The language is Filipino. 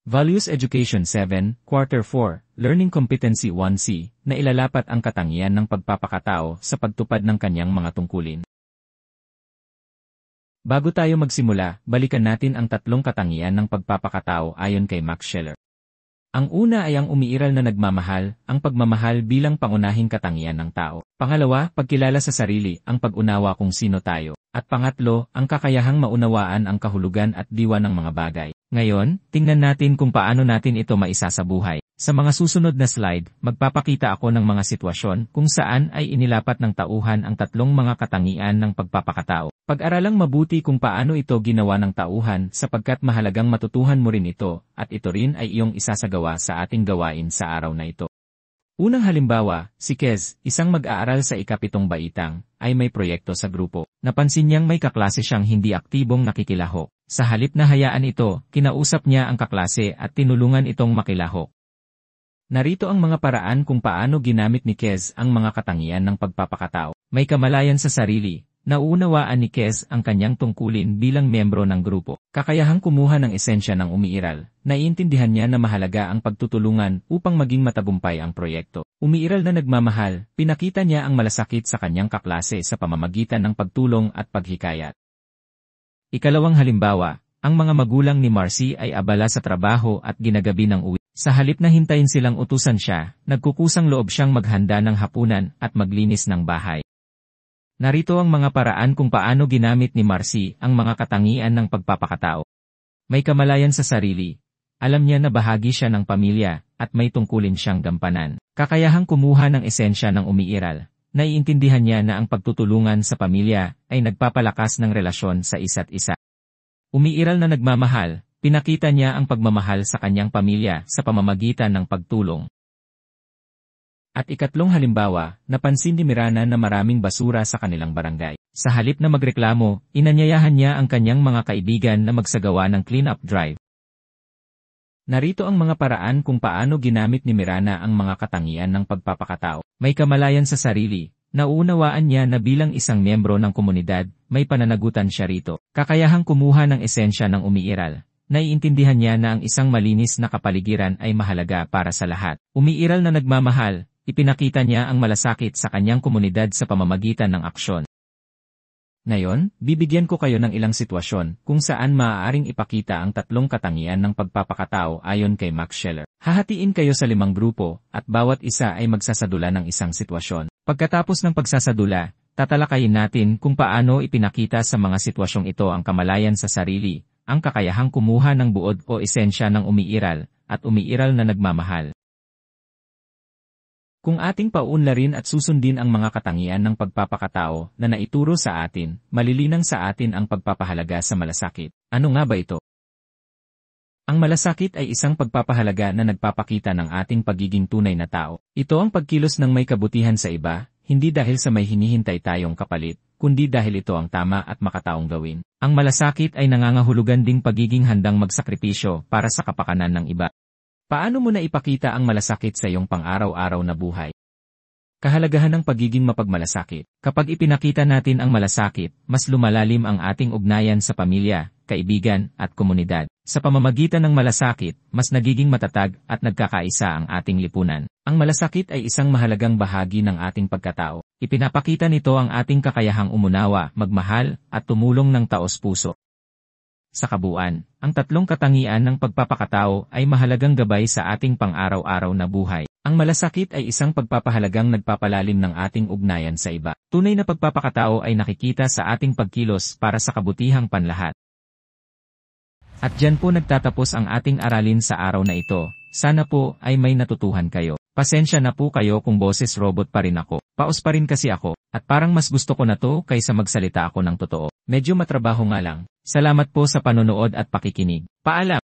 Values Education 7, Quarter 4, Learning Competency 1C, na ilalapat ang katangian ng pagpapakatao sa pagtupad ng kanyang mga tungkulin. Bago tayo magsimula, balikan natin ang tatlong katangian ng pagpapakatao ayon kay Max Scheler. Ang una ay ang umiiral na nagmamahal, ang pagmamahal bilang pangunahing katangian ng tao. Pangalawa, pagkilala sa sarili, ang pag-unawa kung sino tayo. At pangatlo, ang kakayahang maunawaan ang kahulugan at diwa ng mga bagay. Ngayon, tingnan natin kung paano natin ito maisasabuhay. Sa mga susunod na slide, magpapakita ako ng mga sitwasyon kung saan ay inilapat ng tauhan ang tatlong mga katangian ng pagpapakatao. Pag-aralang mabuti kung paano ito ginawa ng tauhan sapagkat mahalagang matutuhan mo rin ito at ito rin ay iyong isasagawa sa ating gawain sa araw na ito. Unang halimbawa, si Kez, isang mag-aaral sa ikapitong baitang, ay may proyekto sa grupo. Napansin niyang may kaklase siyang hindi aktibong nakikilahok. Sa halip na hayaan ito, kinausap niya ang kaklase at tinulungan itong makilahok. Narito ang mga paraan kung paano ginamit ni Kez ang mga katangian ng pagpapakatao. May kamalayan sa sarili. Nauunawaan ni Kez ang kanyang tungkulin bilang miyembro ng grupo. Kakayahang kumuha ng esensya ng umiiral. Naiintindihan niya na mahalaga ang pagtutulungan upang maging matagumpay ang proyekto. Umiiral na nagmamahal, pinakita niya ang malasakit sa kanyang kaklase sa pamamagitan ng pagtulong at paghikayat. Ikalawang halimbawa, ang mga magulang ni Marcy ay abala sa trabaho at ginagabi ng uwi. Sa halip na hintayin silang utusan siya, nagkukusang loob siyang maghanda ng hapunan at maglinis ng bahay. Narito ang mga paraan kung paano ginamit ni Marcy ang mga katangian ng pagpapakatao. May kamalayan sa sarili. Alam niya na bahagi siya ng pamilya at may tungkulin siyang gampanan. Kakayahang kumuha ng esensya ng umiiral. Naiintindihan niya na ang pagtutulungan sa pamilya ay nagpapalakas ng relasyon sa isa't isa. Umiiral na nagmamahal, pinakita niya ang pagmamahal sa kanyang pamilya sa pamamagitan ng pagtulong. At ikatlong halimbawa, napansin ni Mirana na maraming basura sa kanilang barangay. Sa halip na magreklamo, inanyayahan niya ang kanyang mga kaibigan na magsagawa ng clean-up drive. Narito ang mga paraan kung paano ginamit ni Mirana ang mga katangian ng pagpapakatao. May kamalayan sa sarili. Nauunawaan niya na bilang isang miyembro ng komunidad, may pananagutan siya rito. Kakayahang kumuha ng esensya ng umiiral. Naiintindihan niya na ang isang malinis na kapaligiran ay mahalaga para sa lahat. Umiiral na nagmamahal. Ipinakita niya ang malasakit sa kanyang komunidad sa pamamagitan ng aksyon. Ngayon, bibigyan ko kayo ng ilang sitwasyon kung saan maaaring ipakita ang tatlong katangian ng pagpapakatao ayon kay Max Scheler. Hahatiin kayo sa 5 grupo at bawat isa ay magsasadula ng isang sitwasyon. Pagkatapos ng pagsasadula, tatalakayin natin kung paano ipinakita sa mga sitwasyong ito ang kamalayan sa sarili, ang kakayahang kumuha ng buod o esensya ng umiiral, at umiiral na nagmamahal. Kung ating paunlarin at susundin ang mga katangian ng pagpapakatao na naituro sa atin, malilinang sa atin ang pagpapahalaga sa malasakit. Ano nga ba ito? Ang malasakit ay isang pagpapahalaga na nagpapakita ng ating pagiging tunay na tao. Ito ang pagkilos ng may kabutihan sa iba, hindi dahil sa may hinihintay tayong kapalit, kundi dahil ito ang tama at makataong gawin. Ang malasakit ay nangangahulugan ding pagiging handang magsakripisyo para sa kapakanan ng iba. Paano mo na ipakita ang malasakit sa iyong pang-araw-araw na buhay? Kahalagahan ng pagiging mapagmalasakit. Kapag ipinakita natin ang malasakit, mas lumalalim ang ating ugnayan sa pamilya, kaibigan, at komunidad. Sa pamamagitan ng malasakit, mas nagiging matatag at nagkakaisa ang ating lipunan. Ang malasakit ay isang mahalagang bahagi ng ating pagkatao. Ipinapakita nito ang ating kakayahang umunawa, magmahal, at tumulong ng taos-puso. Sa kabuuan, ang tatlong katangian ng pagpapakatao ay mahalagang gabay sa ating pang-araw-araw na buhay. Ang malasakit ay isang pagpapahalagang nagpapalalim ng ating ugnayan sa iba. Tunay na pagpapakatao ay nakikita sa ating pagkilos para sa kabutihang panlahat. At diyan po nagtatapos ang ating aralin sa araw na ito. Sana po ay may natutuhan kayo. Pasensya na po kayo kung boses robot pa rin ako. Paos pa rin kasi ako. At parang mas gusto ko na to kaysa magsalita ako ng totoo. Medyo matrabaho nga lang. Salamat po sa panonood at pakikinig. Paalam!